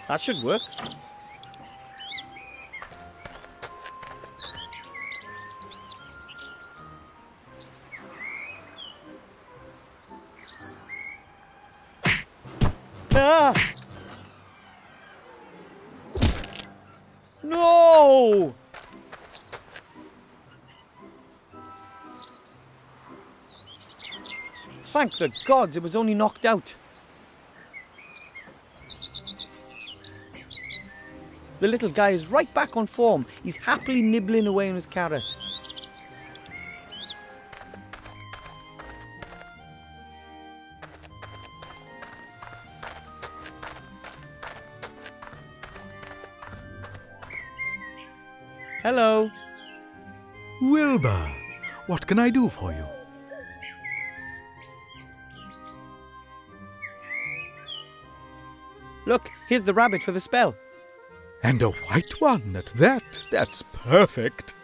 That should work. Ah! No! Thank the gods it was only knocked out. The little guy is right back on form. He's happily nibbling away on his carrot. Hello. Wilbur, what can I do for you? Look, here's the rabbit for the spell. And a white one at that. That's perfect.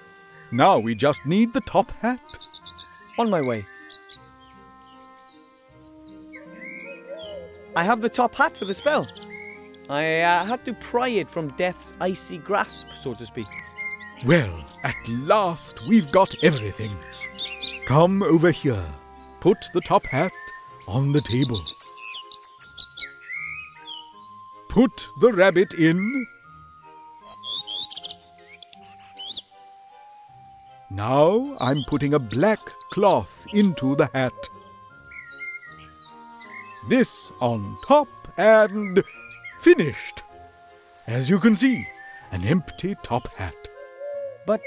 Now we just need the top hat. On my way. I have the top hat for the spell. I had to pry it from death's icy grasp, so to speak. Well, at last we've got everything. Come over here. Put the top hat on the table. Put the rabbit in. Now I'm putting a black cloth into the hat. This on top and finished. As you can see, an empty top hat. But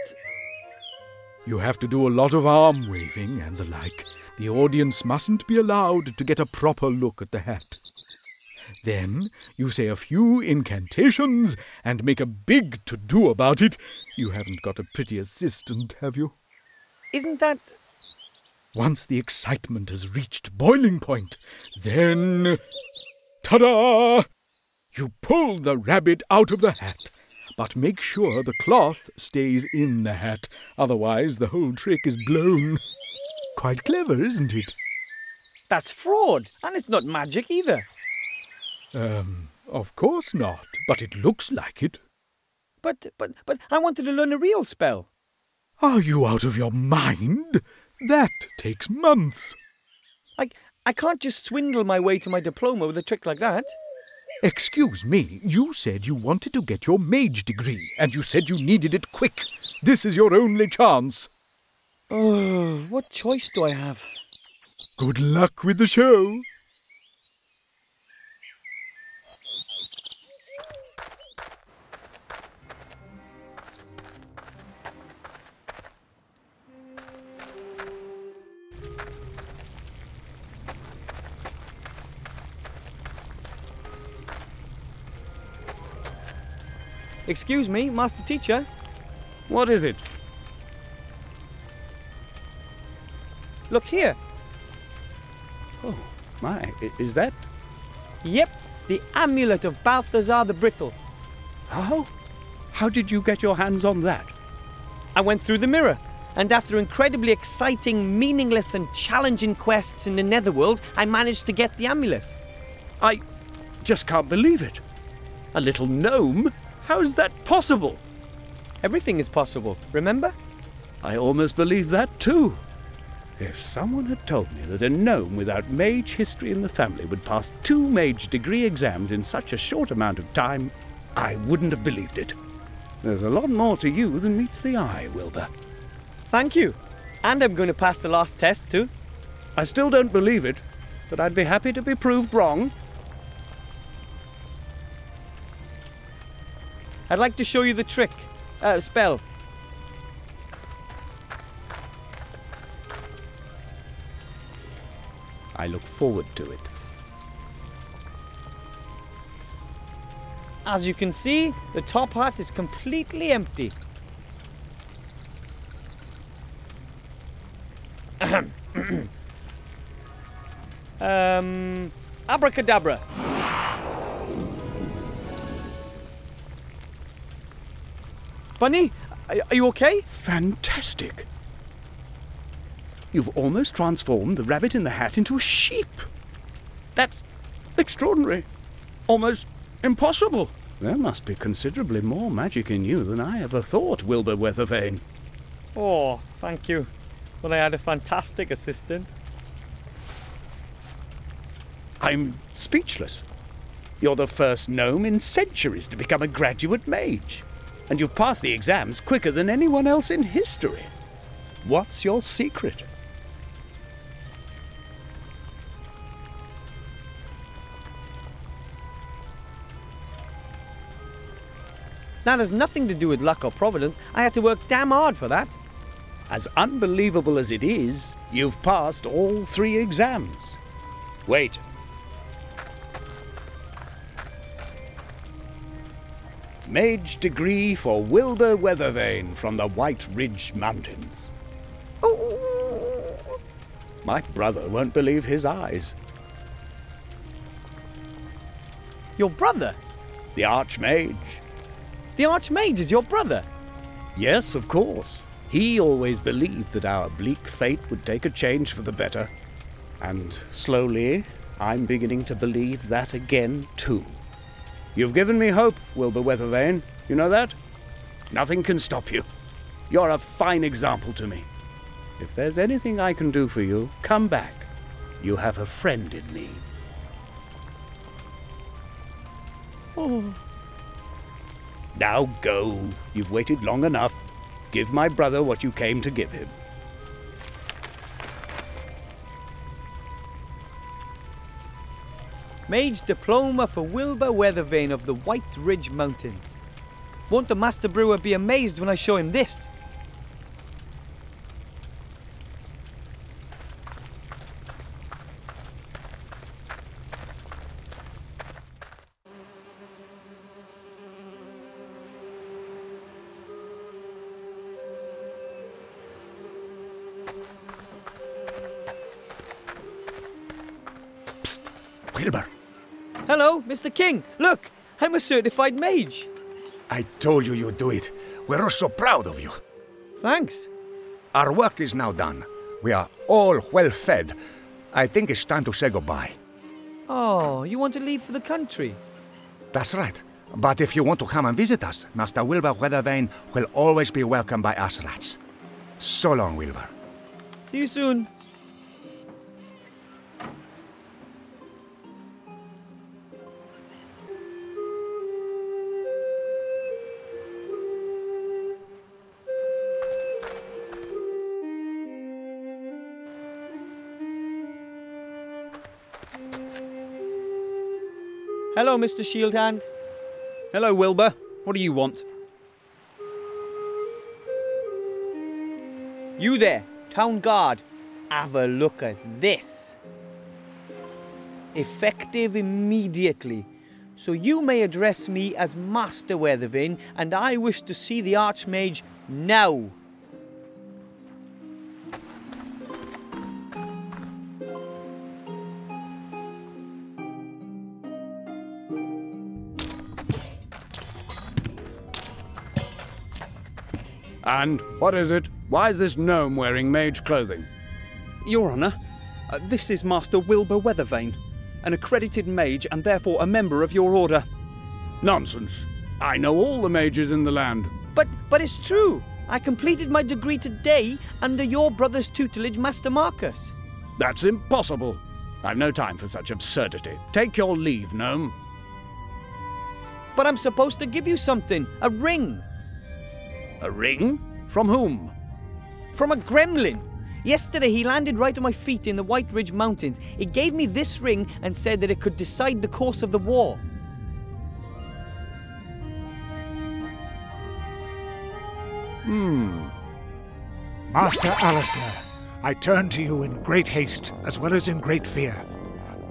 you have to do a lot of arm waving and the like. The audience mustn't be allowed to get a proper look at the hat. Then you say a few incantations and make a big to-do about it. You haven't got a pretty assistant, have you? Isn't that... Once the excitement has reached boiling point, then... Ta-da! You pull the rabbit out of the hat, but make sure the cloth stays in the hat. Otherwise, the whole trick is blown. Quite clever, isn't it? That's fraud, and it's not magic either. Of course not, but it looks like it. But I wanted to learn a real spell. Are you out of your mind? That takes months. I can't just swindle my way to my diploma with a trick like that. Excuse me, you said you wanted to get your mage degree, and you said you needed it quick. This is your only chance. Oh, what choice do I have? Good luck with the show. Excuse me, Master Teacher. What is it? Look here. Oh, my, is that? Yep, the amulet of Balthazar the Brittle. How? How did you get your hands on that? I went through the mirror, and after incredibly exciting, meaningless and challenging quests in the Netherworld, I managed to get the amulet. I just can't believe it. A little gnome? How is that possible? Everything is possible, remember? I almost believe that too. If someone had told me that a gnome without mage history in the family would pass 2 mage degree exams in such a short amount of time, I wouldn't have believed it. There's a lot more to you than meets the eye, Wilbur. Thank you. And I'm going to pass the last test too. I still don't believe it, but I'd be happy to be proved wrong. I'd like to show you the trick. Spell. I look forward to it. As you can see, the top hat is completely empty. Abracadabra. Bunny, are you okay? Fantastic. You've almost transformed the rabbit in the hat into a sheep. That's extraordinary. Almost impossible. There must be considerably more magic in you than I ever thought, Wilbur Weathervane. Oh, thank you. Well, I had a fantastic assistant. I'm speechless. You're the first gnome in centuries to become a graduate mage. And you've passed the exams quicker than anyone else in history. What's your secret? That has nothing to do with luck or providence. I had to work damn hard for that. As unbelievable as it is, you've passed all 3 exams. Wait. Mage degree for Wilbur Weathervane from the White Ridge Mountains. My brother won't believe his eyes. Your brother? The Archmage. The Archmage is your brother? Yes, of course. He always believed that our bleak fate would take a change for the better. And slowly, I'm beginning to believe that again, too. You've given me hope, Wilbur Weathervane. You know that? Nothing can stop you. You're a fine example to me. If there's anything I can do for you, come back. You have a friend in me. Oh. Now go. You've waited long enough. Give my brother what you came to give him. Mage Diploma for Wilbur Weathervane of the White Ridge Mountains. Won't the Master Brewer be amazed when I show him this? Wilbur, Hello, Mr. King. Look, I'm a certified mage. I told you you'd do it. We're so proud of you. Thanks. Our work is now done. We are all well fed. I think it's time to say goodbye. Oh, you want to leave for the country? That's right. But if you want to come and visit us, Master Wilbur Weathervane will always be welcomed by us rats. So long, Wilbur. See you soon. Hello, Mr. Shieldhand. Hello, Wilbur. What do you want? You there, town guard. Have a look at this. Effective immediately. So you may address me as Master Weathervane, and I wish to see the Archmage now. And what is it? Why is this gnome wearing mage clothing? Your Honour, this is Master Wilbur Weathervane, an accredited mage and therefore a member of your order. Nonsense. I know all the mages in the land. But it's true. I completed my degree today under your brother's tutelage, Master Marcus. That's impossible. I've no time for such absurdity. Take your leave, gnome. But I'm supposed to give you something, a ring. A ring? From whom? From a gremlin. Yesterday he landed right on my feet in the White Ridge Mountains. He gave me this ring and said that it could decide the course of the war. Master Alistair, I turn to you in great haste as well as in great fear.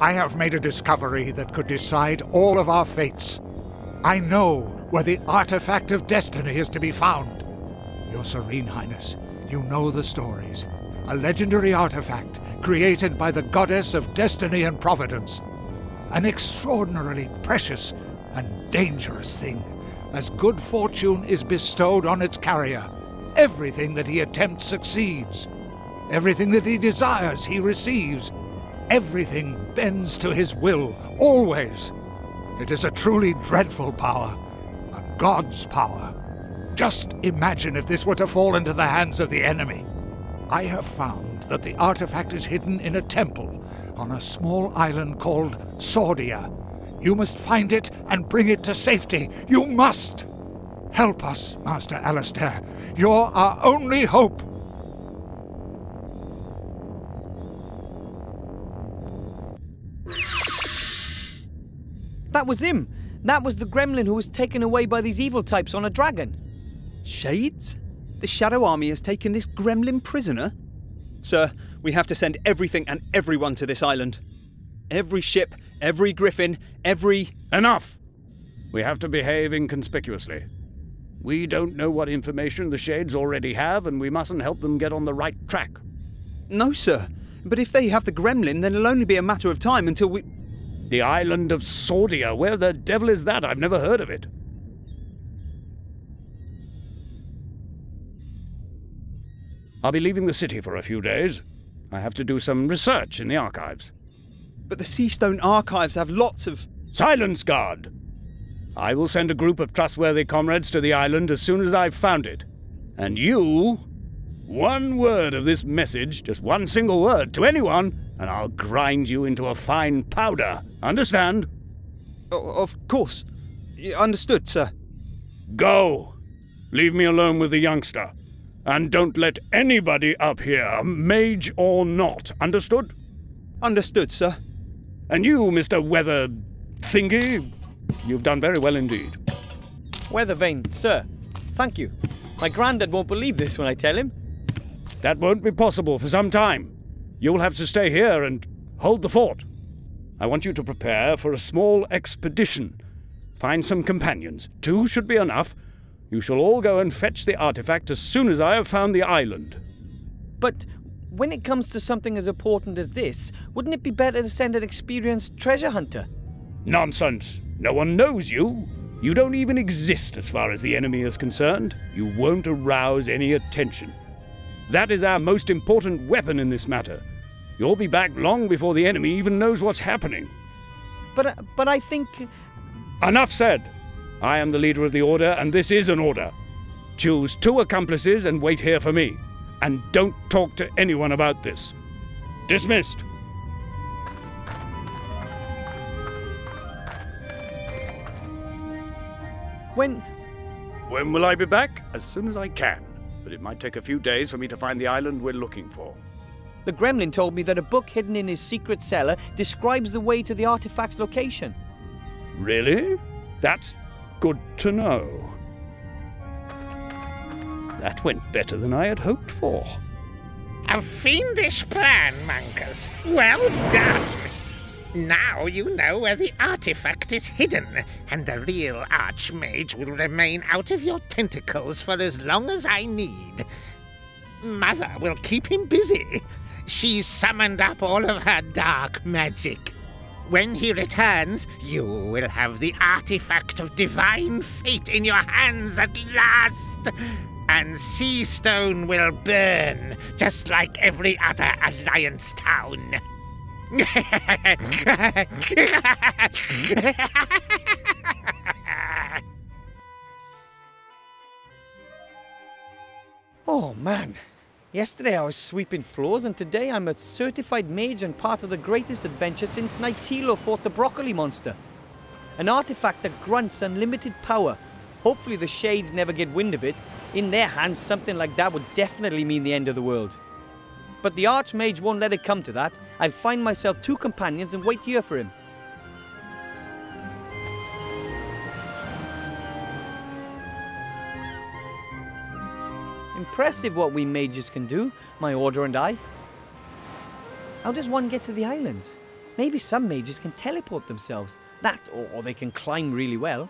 I have made a discovery that could decide all of our fates. I know where the artefact of destiny is to be found. Your Serene Highness, you know the stories. A legendary artifact created by the goddess of destiny and providence. An extraordinarily precious and dangerous thing, as good fortune is bestowed on its carrier. Everything that he attempts succeeds. Everything that he desires he receives. Everything bends to his will, always. It is a truly dreadful power. God's power. Just imagine if this were to fall into the hands of the enemy. I have found that the artifact is hidden in a temple on a small island called Sordia. You must find it and bring it to safety. You must! Help us, Master Alistair. You're our only hope. That was him. That was the gremlin who was taken away by these evil types on a dragon. Shades? The Shadow Army has taken this gremlin prisoner? Sir, we have to send everything and everyone to this island. Every ship, every griffin, every... Enough! We have to behave inconspicuously. We don't know what information the Shades already have, and we mustn't help them get on the right track. No, sir. But if they have the gremlin, then it'll only be a matter of time until we... The island of Sordia. Where the devil is that? I've never heard of it. I'll be leaving the city for a few days. I have to do some research in the archives. But the Seastone archives have lots of... Silence, guard! I will send a group of trustworthy comrades to the island as soon as I've found it. And you... One word of this message, just one single word, to anyone, and I'll grind you into a fine powder. Understand? Of course. Understood, sir. Go! Leave me alone with the youngster. And don't let anybody up here, mage or not. Understood? Understood, sir. And you, Mr. Weather Thingy, you've done very well indeed. Weathervane, sir. Thank you. My granddad won't believe this when I tell him. That won't be possible for some time. You'll have to stay here and hold the fort. I want you to prepare for a small expedition. Find some companions. 2 should be enough. You shall all go and fetch the artifact as soon as I have found the island. But when it comes to something as important as this, wouldn't it be better to send an experienced treasure hunter? Nonsense. No one knows you. You don't even exist as far as the enemy is concerned. You won't arouse any attention. That is our most important weapon in this matter. You'll be back long before the enemy even knows what's happening. But I think... Enough said. I am the leader of the order, and this is an order. Choose 2 accomplices and wait here for me. And don't talk to anyone about this. Dismissed. When will I be back? As soon as I can. But it might take a few days for me to find the island we're looking for. The gremlin told me that a book hidden in his secret cellar describes the way to the artifact's location. Really? That's good to know. That went better than I had hoped for. A fiendish plan, Monkus. Well done! Now you know where the artifact is hidden, and the real Archmage will remain out of your tentacles for as long as I need. Mother will keep him busy. She's summoned up all of her dark magic. When he returns, you will have the artifact of divine fate in your hands at last. And Seastone will burn, just like every other Alliance town. Oh man, yesterday I was sweeping floors and today I'm a certified mage and part of the greatest adventure since Nightilo fought the broccoli monster. An artifact that grants unlimited power. Hopefully the Shades never get wind of it. In their hands, something like that would definitely mean the end of the world. But the Archmage won't let it come to that. I'll find myself 2 companions and wait here for him. Impressive what we mages can do, my order and I. How does one get to the islands? Maybe some mages can teleport themselves. That, or they can climb really well.